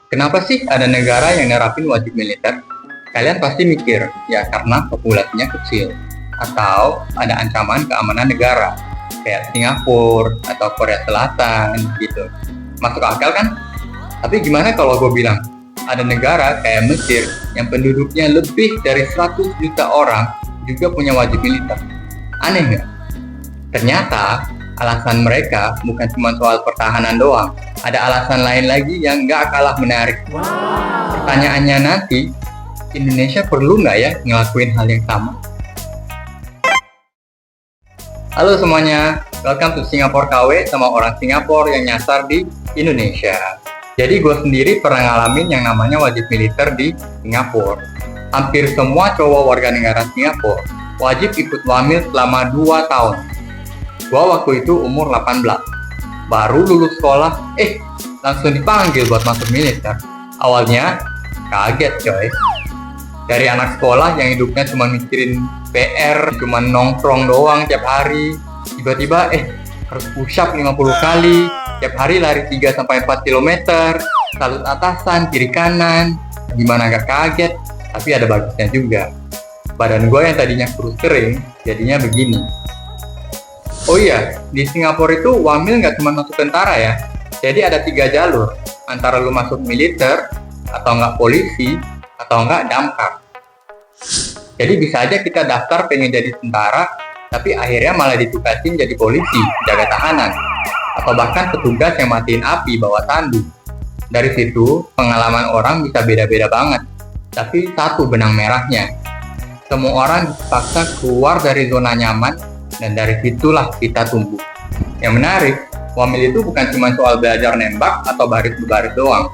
Kenapa sih ada negara yang nerapin wajib militer? Kalian pasti mikir, ya karena populasinya kecil, atau ada ancaman keamanan negara, kayak Singapura atau Korea Selatan gitu. Masuk akal kan? Tapi gimana kalau gue bilang, ada negara kayak Mesir yang penduduknya lebih dari 100 juta orang juga punya wajib militer. Aneh nggak? Ternyata alasan mereka bukan cuma soal pertahanan doang. Ada alasan lain lagi yang nggak kalah menarik. Pertanyaannya nanti, Indonesia perlu nggak ya ngelakuin hal yang sama? Halo semuanya, welcome to Singapore KW sama orang Singapura yang nyasar di Indonesia. Jadi gue sendiri pernah ngalamin yang namanya wajib militer di Singapura. Hampir semua cowok warga negara Singapura wajib ikut wamil selama 2 tahun. Gue waktu itu umur 18. Baru lulus sekolah, langsung dipanggil buat masuk militer. Awalnya kaget coy. Dari anak sekolah yang hidupnya cuma mikirin PR, cuma nongkrong doang tiap hari, tiba-tiba harus push up 50 kali, tiap hari lari 3-4 km, salut atasan, kiri kanan. Gimana gak kaget, tapi ada bagusnya juga. Badan gue yang tadinya kurus kering, jadinya begini. Oh iya, di Singapura itu wamil nggak cuma masuk tentara ya. Jadi ada 3 jalur, antara lu masuk militer, atau nggak polisi, atau nggak damkar. Jadi bisa aja kita daftar pengen jadi tentara, tapi akhirnya malah ditugasin jadi polisi, jaga tahanan, atau bahkan petugas yang matiin api bawa tandu. Dari situ, pengalaman orang bisa beda-beda banget, tapi satu benang merahnya. Semua orang dipaksa keluar dari zona nyaman, dan dari situlah kita tumbuh. Yang menarik, wamil itu bukan cuma soal belajar nembak atau baris-baris doang.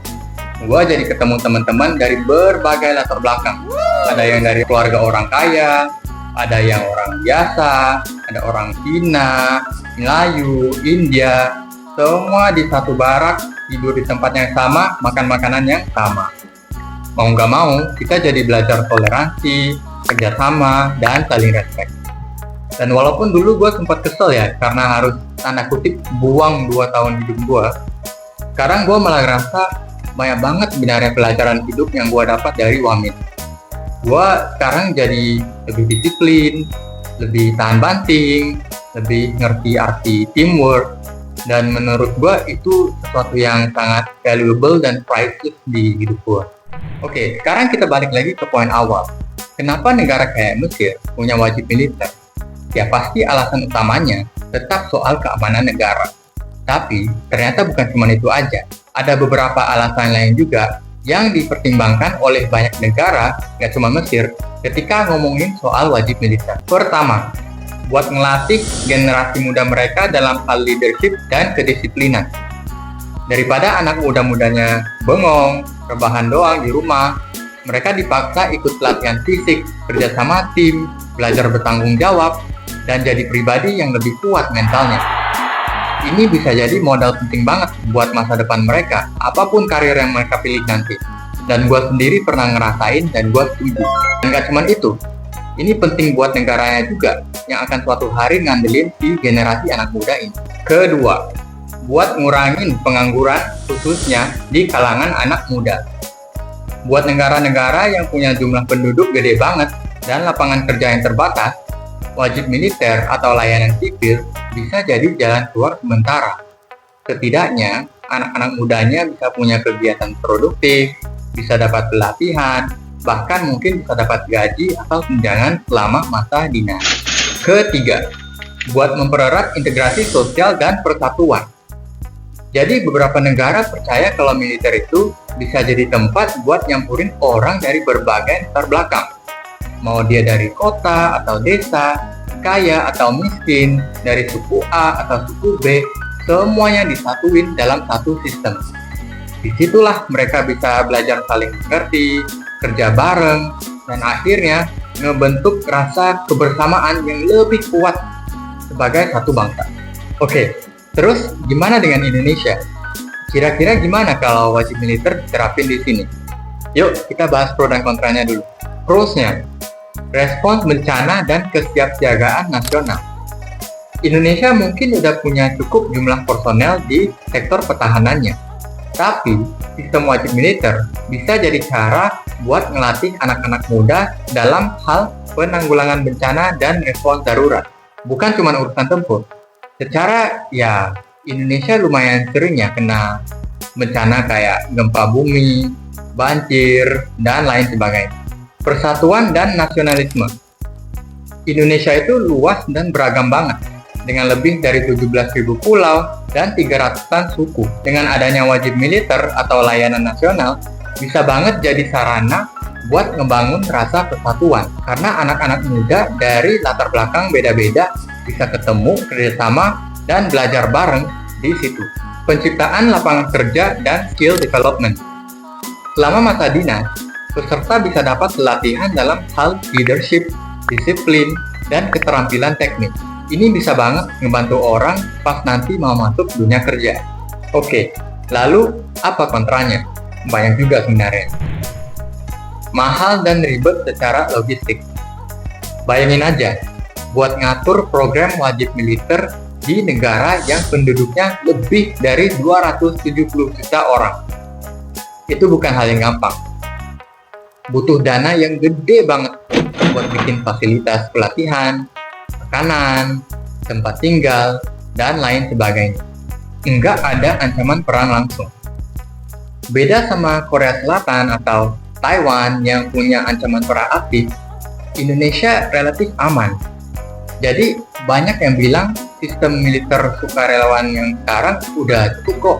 Gua jadi ketemu teman-teman dari berbagai latar belakang. Ada yang dari keluarga orang kaya, ada yang orang biasa, ada orang Cina, Melayu, India. Semua di satu barak, tidur di tempat yang sama, makan makanan yang sama. Mau nggak mau, kita jadi belajar toleransi, kerjasama, dan saling respect. Dan walaupun dulu gue sempat kesel ya, karena harus tanda kutip buang 2 tahun hidup gue, sekarang gue malah ngerasa banyak banget sebenarnya pelajaran hidup yang gue dapat dari wamil. Gue sekarang jadi lebih disiplin, lebih tahan banting, lebih ngerti arti teamwork, dan menurut gue itu sesuatu yang sangat valuable dan priceless di hidup gue. Oke, sekarang kita balik lagi ke poin awal. Kenapa negara kayak Mesir punya wajib militer? Ya pasti alasan utamanya tetap soal keamanan negara. Tapi ternyata bukan cuma itu aja. Ada beberapa alasan lain juga yang dipertimbangkan oleh banyak negara, gak cuma Mesir, ketika ngomongin soal wajib militer. Pertama, buat ngelatih generasi muda mereka dalam hal leadership dan kedisiplinan. Daripada anak muda-mudanya bengong, rebahan doang di rumah, mereka dipaksa ikut pelatihan fisik, kerjasama tim, belajar bertanggung jawab, dan jadi pribadi yang lebih kuat mentalnya. Ini bisa jadi modal penting banget buat masa depan mereka, apapun karir yang mereka pilih nanti. Dan gue sendiri pernah ngerasain dan gue setuju. Dan gak cuma itu, ini penting buat negaranya juga, yang akan suatu hari ngandelin si generasi anak muda ini. Kedua, buat ngurangin pengangguran khususnya di kalangan anak muda. Buat negara-negara yang punya jumlah penduduk gede banget dan lapangan kerja yang terbatas, wajib militer atau layanan sipil bisa jadi jalan keluar sementara. Setidaknya, anak-anak mudanya bisa punya kegiatan produktif, bisa dapat pelatihan, bahkan mungkin bisa dapat gaji atau tunjangan selama masa dinas. Ketiga, buat mempererat integrasi sosial dan persatuan. Jadi beberapa negara percaya kalau militer itu bisa jadi tempat buat nyampurin orang dari berbagai latar belakang. Mau dia dari kota atau desa, kaya atau miskin, dari suku A atau suku B, semuanya disatuin dalam satu sistem. Disitulah mereka bisa belajar saling mengerti, kerja bareng, dan akhirnya ngebentuk rasa kebersamaan yang lebih kuat sebagai satu bangsa. Oke, terus gimana dengan Indonesia? Kira-kira gimana kalau wajib militer diterapin di sini? Yuk kita bahas pro dan kontranya dulu. Prosnya, respons bencana dan kesiapsiagaan nasional. Indonesia mungkin udah punya cukup jumlah personel di sektor pertahanannya. Tapi, sistem wajib militer bisa jadi cara buat ngelatih anak-anak muda dalam hal penanggulangan bencana dan respons darurat. Bukan cuma urusan tempur. Secara Indonesia lumayan sering ya kena bencana kayak gempa bumi, banjir, dan lain sebagainya. Persatuan dan nasionalisme. Indonesia itu luas dan beragam banget, dengan lebih dari 17.000 pulau dan 300-an suku. Dengan adanya wajib militer atau layanan nasional, bisa banget jadi sarana buat ngebangun rasa persatuan. Karena anak-anak muda dari latar belakang beda-beda bisa ketemu, kerjasama, dan belajar bareng di situ. Penciptaan lapangan kerja dan skill development. Selama masa dinas, peserta bisa dapat pelatihan dalam hal leadership, disiplin, dan keterampilan teknik. Ini bisa banget ngebantu orang pas nanti mau masuk dunia kerja. Oke, lalu apa kontranya? Banyak juga sebenarnya. Mahal dan ribet secara logistik. Bayangin aja, buat ngatur program wajib militer di negara yang penduduknya lebih dari 270 juta orang. Itu bukan hal yang gampang. Butuh dana yang gede banget buat bikin fasilitas pelatihan, makanan, tempat tinggal, dan lain sebagainya. Enggak ada ancaman perang langsung. Beda sama Korea Selatan atau Taiwan yang punya ancaman perang aktif, Indonesia relatif aman. Jadi banyak yang bilang sistem militer sukarelawan yang sekarang udah cukup kok.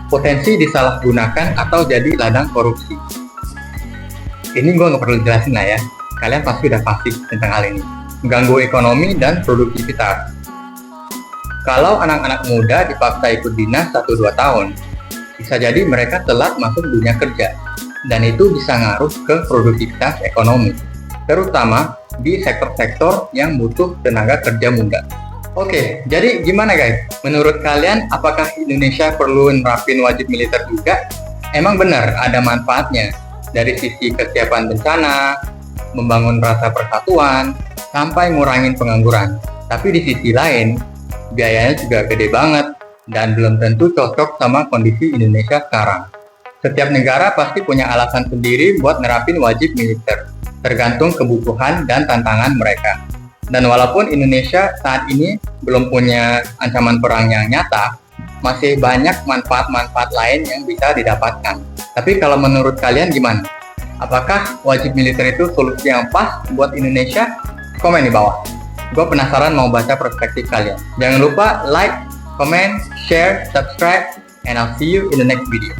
Potensi disalahgunakan atau jadi ladang korupsi. Ini gue nggak perlu jelasin lah ya. Kalian pasti udah pasti tentang hal ini. Mengganggu ekonomi dan produktivitas. Kalau anak-anak muda dipaksa ikut dinas 1-2 tahun, bisa jadi mereka telat masuk dunia kerja. Dan itu bisa ngaruh ke produktivitas ekonomi, terutama di sektor-sektor yang butuh tenaga kerja muda. Oke, jadi gimana guys? Menurut kalian, apakah Indonesia perlu nerapin wajib militer juga? Emang benar ada manfaatnya dari sisi kesiapan bencana, membangun rasa persatuan, sampai ngurangin pengangguran. Tapi di sisi lain, biayanya juga gede banget dan belum tentu cocok sama kondisi Indonesia sekarang. Setiap negara pasti punya alasan sendiri buat nerapin wajib militer, tergantung kebutuhan dan tantangan mereka. Dan walaupun Indonesia saat ini belum punya ancaman perang yang nyata, masih banyak manfaat-manfaat lain yang bisa didapatkan. Tapi kalau menurut kalian gimana? Apakah wajib militer itu solusi yang pas buat Indonesia? Komen di bawah. Gue penasaran mau baca perspektif kalian. Jangan lupa like, comment, share, subscribe, and I'll see you in the next video.